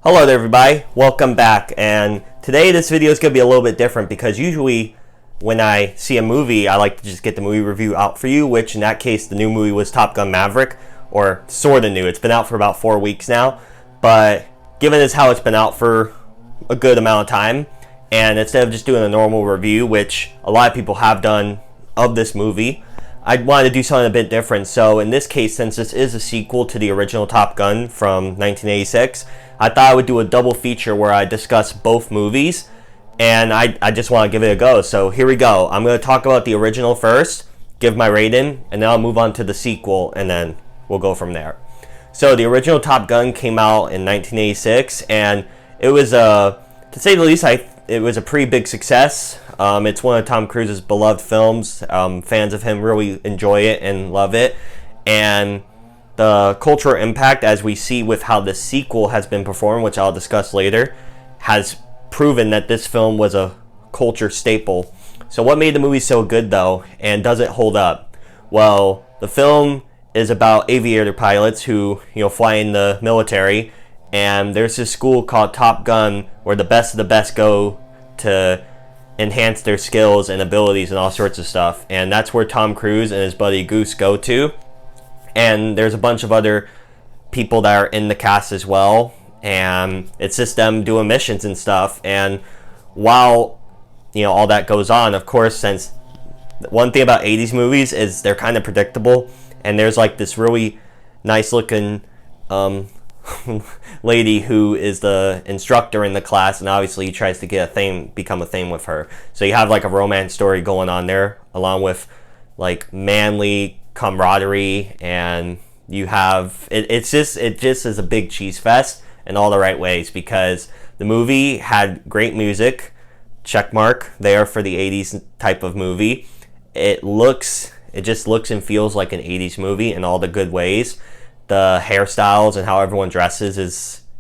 Hello there everybody, welcome back, and today this video is going to be a little bit different because usually when I see a movie I like to just get the movie review out for you, which in that case the new movie was Gun Maverick, or sorta new. It's been out for about 4 weeks now, but given as how it's been out for a good amount of time, and instead of just doing a normal review, which a lot of people have done of this movie, I wanted to do something a bit different. So in this case, since this is a sequel to the original Top Gun from 1986, I thought I would do a double feature where I discuss both movies, and I just want to give it a go. So here we go. I'm going to talk about the original first, give my rating, and then I'll move on to the sequel, and then we'll go from there. So the original Top Gun came out in 1986, and it was, to say the least, it was a pretty big success. It's one of Tom Cruise's beloved films. Fans of him really enjoy it and love it, and the cultural impact, as we see with how the sequel has been performed, which I'll discuss later, has proven that this film was a culture staple. So what made the movie so good though, and does it hold up? Well, the film is about aviator pilots who, fly in the military, and there's this school called Top Gun where the best of the best go to enhance their skills and abilities and all sorts of stuff, and that's where Tom Cruise and his buddy Goose go to. And there's a bunch of other people that are in the cast as well, and it's just them doing missions and stuff. And while all that goes on, of course, since one thing about 80s movies is they're kind of predictable, and there's like this really nice looking lady who is the instructor in the class, and obviously he tries to become a thing with her. So you have like a romance story going on there, along with like manly camaraderie, and you have it just is a big cheese fest in all the right ways, because the movie had great music, check mark there for the 80s type of movie. It just looks and feels like an 80s movie in all the good ways. The hairstyles and how everyone dresses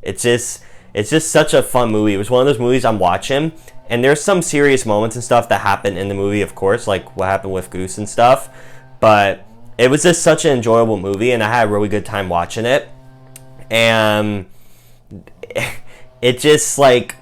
it's just such a fun movie. It was one of those movies I'm watching, and there's some serious moments and stuff that happen in the movie, of course, like what happened with Goose and stuff, but it was just such an enjoyable movie, and I had a really good time watching it. And it just this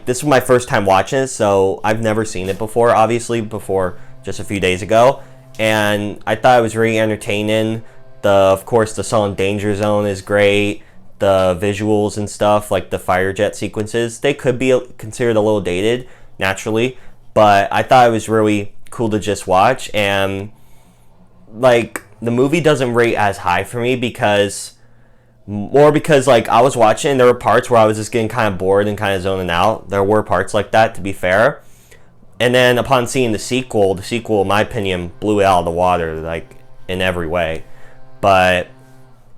was my first time watching it, so I've never seen it before, obviously, before just a few days ago, and I thought it was really entertaining. Of course, the song Danger Zone is great. The visuals and stuff, like the fighter jet sequences, they could be considered a little dated, naturally, but I thought it was really cool to just watch. And like, the movie doesn't rate as high for me because I was watching and there were parts where I was just getting kind of bored and kind of zoning out. There were parts like that, to be fair. And then upon seeing the sequel, in my opinion, blew it out of the water, like, in every way. But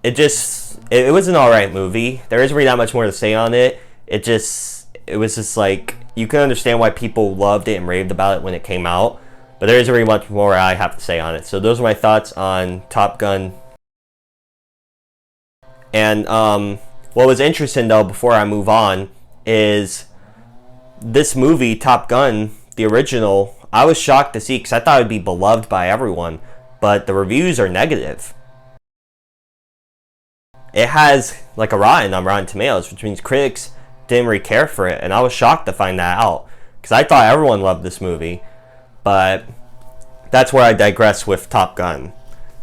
it was an alright movie. There isn't really that much more to say on it. It was just like, you can understand why people loved it and raved about it when it came out, but there isn't really much more I have to say on it. So those are my thoughts on Top Gun. And what was interesting though, before I move on, is this movie, Top Gun, the original, I was shocked to see, because I thought it would be beloved by everyone, but the reviews are negative. It has like a rotten on Rotten Tomatoes, which means critics didn't really care for it, and I was shocked to find that out, because I thought everyone loved this movie. But that's where I digress with Top Gun.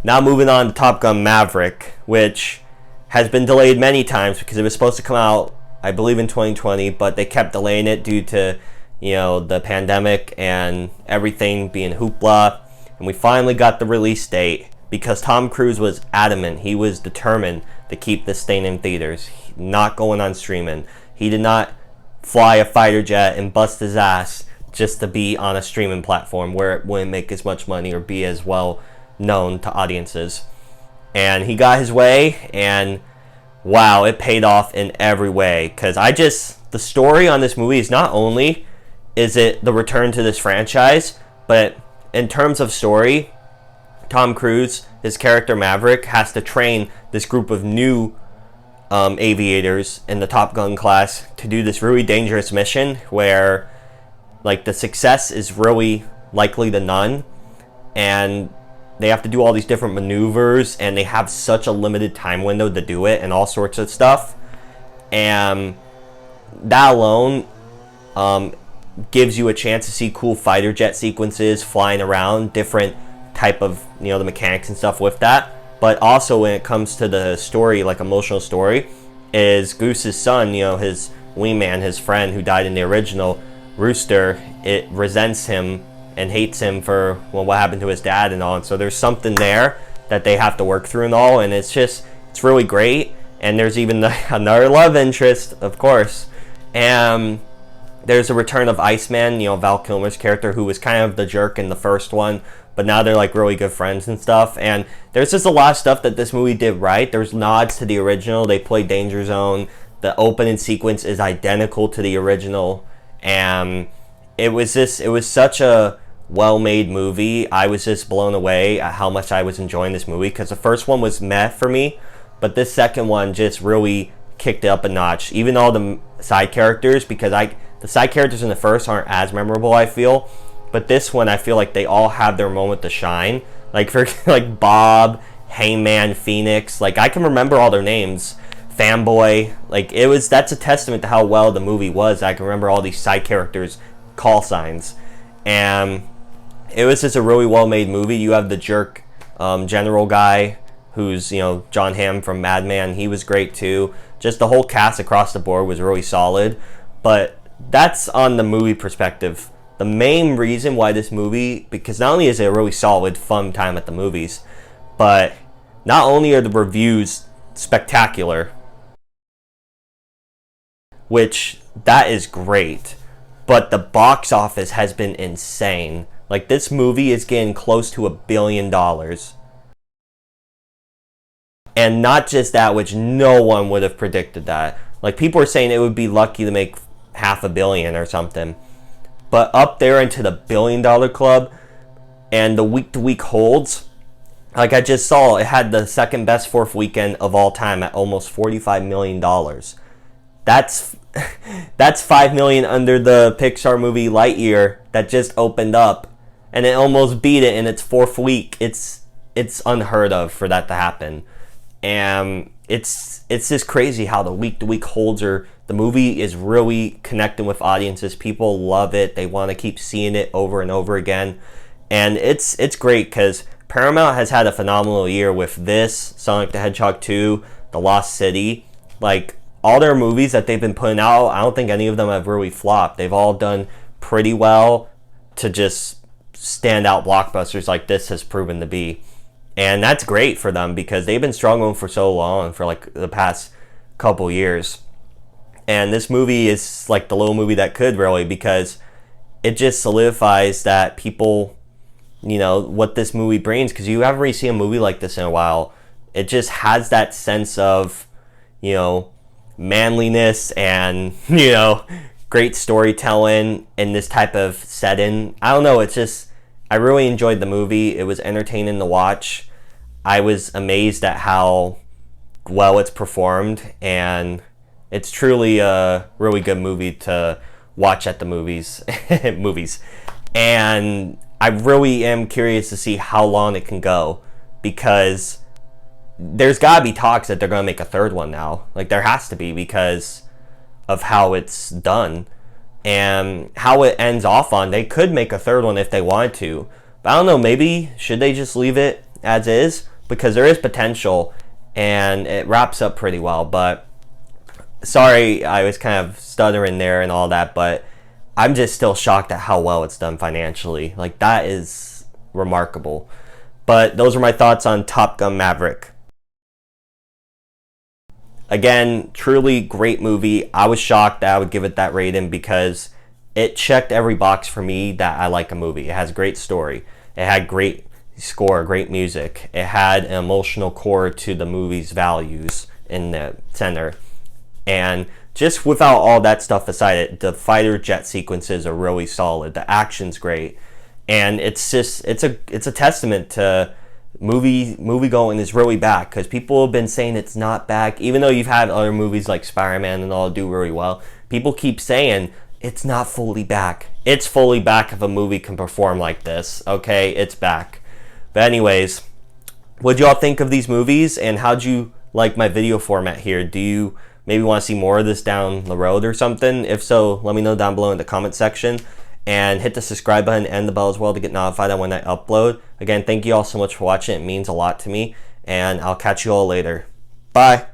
Now moving on to Top Gun Maverick, which has been delayed many times because it was supposed to come out, I believe, in 2020, but they kept delaying it due to, the pandemic and everything being hoopla. And we finally got the release date because Tom Cruise was adamant. He was determined to keep this thing in theaters, not going on streaming. He did not fly a fighter jet and bust his ass just to be on a streaming platform where it wouldn't make as much money or be as well known to audiences. And he got his way, and wow, it paid off in every way. Because the story on this movie is not only is it the return to this franchise, but in terms of story, Tom Cruise, his character Maverick, has to train this group of new aviators in the Top Gun class to do this really dangerous mission where, like, the success is really likely to none, and they have to do all these different maneuvers, and they have such a limited time window to do it and all sorts of stuff. And that alone gives you a chance to see cool fighter jet sequences flying around, different type of, the mechanics and stuff with that. But also when it comes to the story, like emotional story, is Goose's son, his wingman, his friend who died in the original, Rooster, it resents him and hates him for what happened to his dad and all. And so there's something there that they have to work through and all, and it's really great. And there's even another love interest, of course. And there's a return of Iceman, Val Kilmer's character, who was kind of the jerk in the first one, but now they're like really good friends and stuff. And there's just a lot of stuff that this movie did right. There's nods to the original. They played Danger Zone. The opening sequence is identical to the original. And it was such a well-made movie. I was just blown away at how much I was enjoying this movie, because the first one was meh for me, but this second one just really kicked it up a notch. Even all the side characters, because the side characters in the first aren't as memorable, I feel, but this one I feel like they all have their moment to shine. Like for like Bob, Hangman, Phoenix, like I can remember all their names. Fanboy, like that's a testament to how well the movie was. I can remember all these side characters' call signs, and it was just a really well-made movie. You have the jerk general guy, who's John Hamm from Mad Men. He was great too. Just the whole cast across the board was really solid. But that's on the movie perspective. The main reason why this movie, because not only is it a really solid, fun time at the movies, but not only are the reviews spectacular, which that is great, but the box office has been insane. Like, this movie is getting close to $1 billion. And not just that, which no one would have predicted that. Like, people are saying it would be lucky to make $500 million or something. But up there into the $1 billion club, and the week-to-week holds, like I just saw, it had the second best fourth weekend of all time at almost $45 million. That's $5 million under the Pixar movie Lightyear that just opened up, and it almost beat it in its fourth week. It's unheard of for that to happen, and it's just crazy how the week-to-week holds are. The movie is really connecting with audiences. People love it. They want to keep seeing it over and over again, and it's great because Paramount has had a phenomenal year with this, Sonic the Hedgehog 2, The Lost City. Like, all their movies that they've been putting out, I don't think any of them have really flopped. They've all done pretty well to just stand out blockbusters like this has proven to be. And that's great for them because they've been struggling for so long, for like the past couple years. And this movie is like the little movie that could, really, because it just solidifies that people, what this movie brings, because you haven't really seen a movie like this in a while. It just has that sense of, manliness and, great storytelling in this type of setting. I don't know, I really enjoyed the movie. It was entertaining to watch. I was amazed at how well it's performed, and it's truly a really good movie to watch at the movies. And I really am curious to see how long it can go, because there's got to be talks that they're going to make a third one now. Like, there has to be, because of how it's done and how it ends off on. They could make a third one if they wanted to, but I don't know, maybe should they just leave it as is, because there is potential and it wraps up pretty well. But sorry, I was kind of stuttering there and all that, but I'm just still shocked at how well it's done financially. Like, that is remarkable. But those are my thoughts on Top Gun Maverick. Again, truly great movie. I was shocked that I would give it that rating because it checked every box for me that I like a movie. It has a great story. It had great score, great music. It had an emotional core to the movie's values in the center. And just without all that stuff aside, the fighter jet sequences are really solid. The action's great. And it's a testament to movie going is really back, because people have been saying it's not back, even though you've had other movies like Spider-Man and all do really well. People keep saying it's not fully back. It's fully back if a movie can perform like this. Okay, it's back. But anyways, what'd y'all think of these movies, and how'd you like my video format here? Do you maybe want to see more of this down the road or something. If so, let me know down below in the comment section. And hit the subscribe button and the bell as well to get notified on when I upload. Again, thank you all so much for watching. It means a lot to me. And I'll catch you all later. Bye.